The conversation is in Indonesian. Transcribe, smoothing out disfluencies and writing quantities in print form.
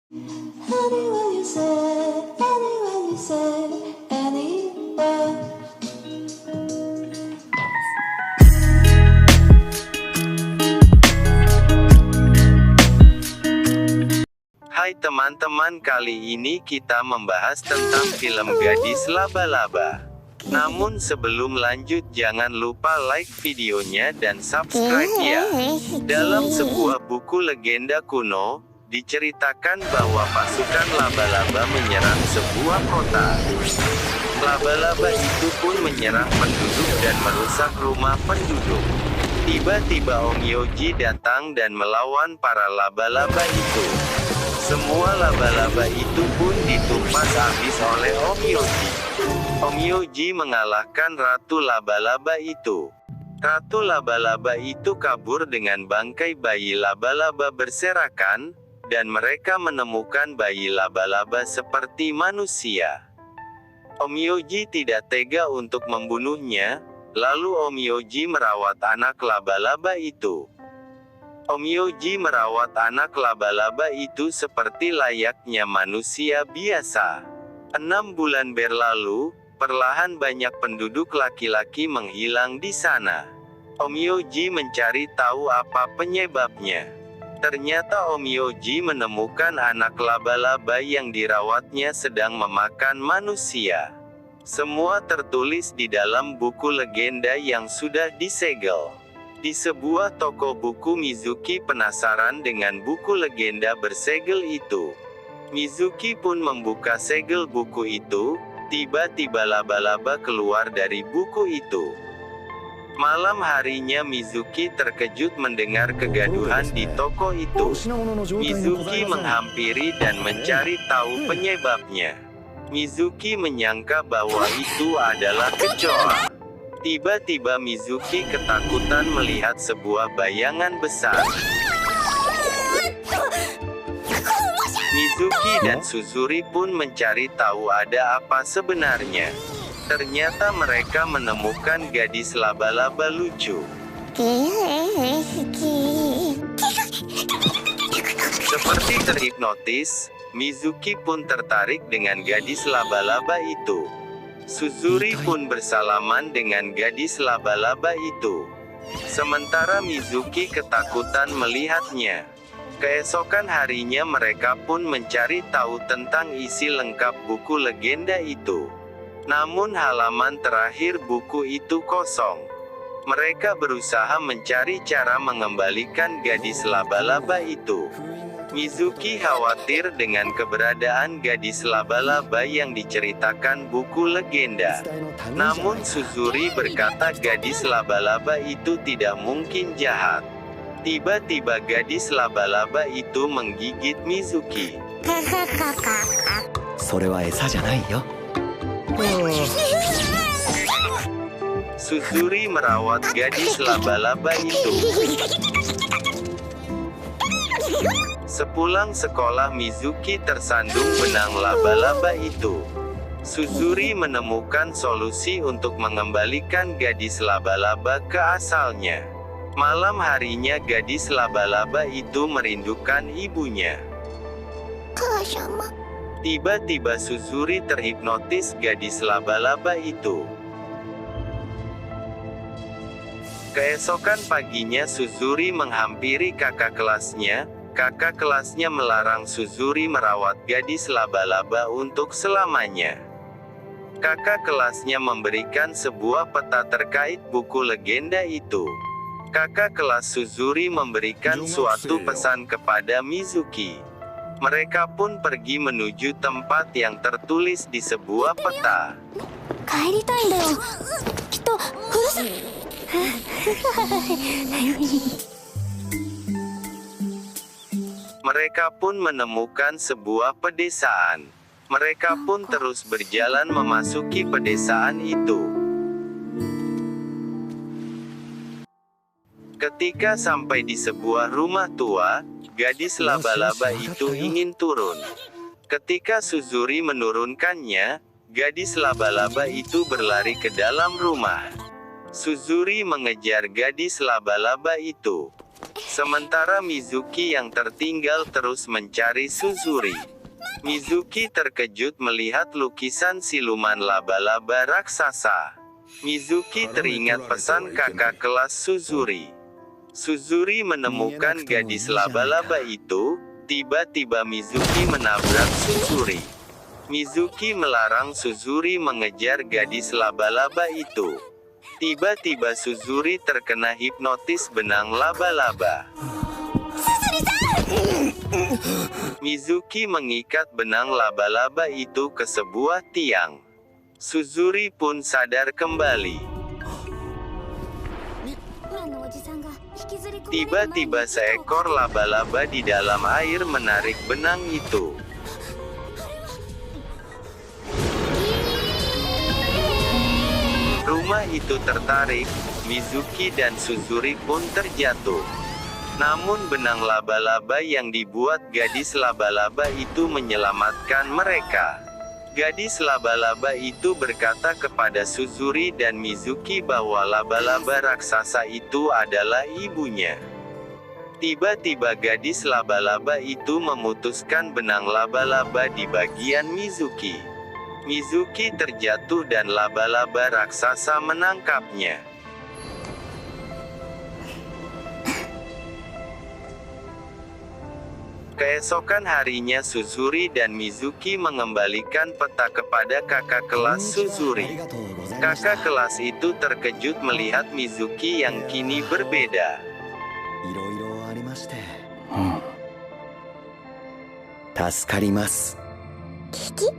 Anyone you say, anyone you say, anywhere. Hai teman-teman, kali ini kita membahas tentang film Gadis Laba-Laba. Namun sebelum lanjut jangan lupa like videonya dan subscribe ya. Dalam sebuah buku legenda kuno, diceritakan bahwa pasukan laba-laba menyerang sebuah kota. Laba-laba itu pun menyerang penduduk dan merusak rumah penduduk. Tiba-tiba Onmyoji datang dan melawan para laba-laba itu. Semua laba-laba itu pun ditumpas habis oleh Onmyoji. Onmyoji mengalahkan Ratu Laba-Laba itu. Ratu Laba-Laba itu kabur dengan bangkai bayi laba-laba berserakan, dan mereka menemukan bayi laba-laba seperti manusia. Onmyoji tidak tega untuk membunuhnya, lalu Onmyoji merawat anak laba-laba itu. Onmyoji merawat anak laba-laba itu seperti layaknya manusia biasa. 6 bulan berlalu, perlahan banyak penduduk laki-laki menghilang di sana. Onmyoji mencari tahu apa penyebabnya. Ternyata Onmyoji menemukan anak laba-laba yang dirawatnya sedang memakan manusia. Semua tertulis di dalam buku legenda yang sudah disegel. Di sebuah toko buku Mizuki penasaran dengan buku legenda bersegel itu. Mizuki pun membuka segel buku itu, tiba-tiba laba-laba keluar dari buku itu. Malam harinya Mizuki terkejut mendengar kegaduhan di toko itu. Mizuki menghampiri dan mencari tahu penyebabnya. Mizuki menyangka bahwa itu adalah kecoa. Tiba-tiba Mizuki ketakutan melihat sebuah bayangan besar. Mizuki dan Suzuri pun mencari tahu ada apa sebenarnya. Ternyata mereka menemukan gadis laba-laba lucu. Seperti terhipnotis, Mizuki pun tertarik dengan gadis laba-laba itu. Suzuri pun bersalaman dengan gadis laba-laba itu. Sementara Mizuki ketakutan melihatnya. Keesokan harinya mereka pun mencari tahu tentang isi lengkap buku legenda itu. Namun halaman terakhir buku itu kosong. Mereka berusaha mencari cara mengembalikan gadis laba-laba itu. Mizuki khawatir dengan keberadaan gadis laba-laba yang diceritakan buku legenda. Namun Suzuri berkata gadis laba-laba itu tidak mungkin jahat. Tiba-tiba gadis laba-laba itu menggigit Mizuki. Suzuri merawat gadis laba-laba itu. Sepulang sekolah Mizuki tersandung benang laba-laba itu. Suzuri menemukan solusi untuk mengembalikan gadis laba-laba ke asalnya. Malam harinya gadis laba-laba itu merindukan ibunya. Tiba-tiba Suzuri terhipnotis gadis laba-laba itu. Keesokan paginya Suzuri menghampiri kakak kelasnya. Kakak kelasnya melarang Suzuri merawat gadis laba-laba untuk selamanya. Kakak kelasnya memberikan sebuah peta terkait buku legenda itu. Kakak kelas Suzuri memberikan suatu pesan kepada Mizuki. Mereka pun pergi menuju tempat yang tertulis di sebuah peta. Mereka pun menemukan sebuah pedesaan. Mereka pun terus berjalan memasuki pedesaan itu. Ketika sampai di sebuah rumah tua, gadis laba-laba itu ingin turun. Ketika Suzuri menurunkannya, gadis laba-laba itu berlari ke dalam rumah. Suzuri mengejar gadis laba-laba itu. Sementara Mizuki yang tertinggal terus mencari Suzuri. Mizuki terkejut melihat lukisan siluman laba-laba raksasa. Mizuki teringat pesan kakak kelas Suzuri. Suzuri menemukan gadis laba-laba itu. Tiba-tiba Mizuki menabrak Suzuri. Mizuki melarang Suzuri mengejar gadis laba-laba itu. Tiba-tiba Suzuri terkena hipnotis benang laba-laba. Mizuki mengikat benang laba-laba itu ke sebuah tiang. Suzuri pun sadar kembali. Tiba-tiba seekor laba-laba di dalam air menarik benang itu. Rumah itu tertarik, Mizuki dan Suzuri pun terjatuh. Namun benang laba-laba yang dibuat gadis laba-laba itu menyelamatkan mereka. Gadis laba-laba itu berkata kepada Suzuri dan Mizuki bahwa laba-laba raksasa itu adalah ibunya. Tiba-tiba gadis laba-laba itu memutuskan benang laba-laba di bagian Mizuki. Mizuki terjatuh dan laba-laba raksasa menangkapnya. Keesokan harinya Suzuri dan Mizuki mengembalikan peta kepada kakak kelas Suzuri. Kakak kelas itu terkejut melihat Mizuki yang kini berbeda. Tasukarimasu. Kiki?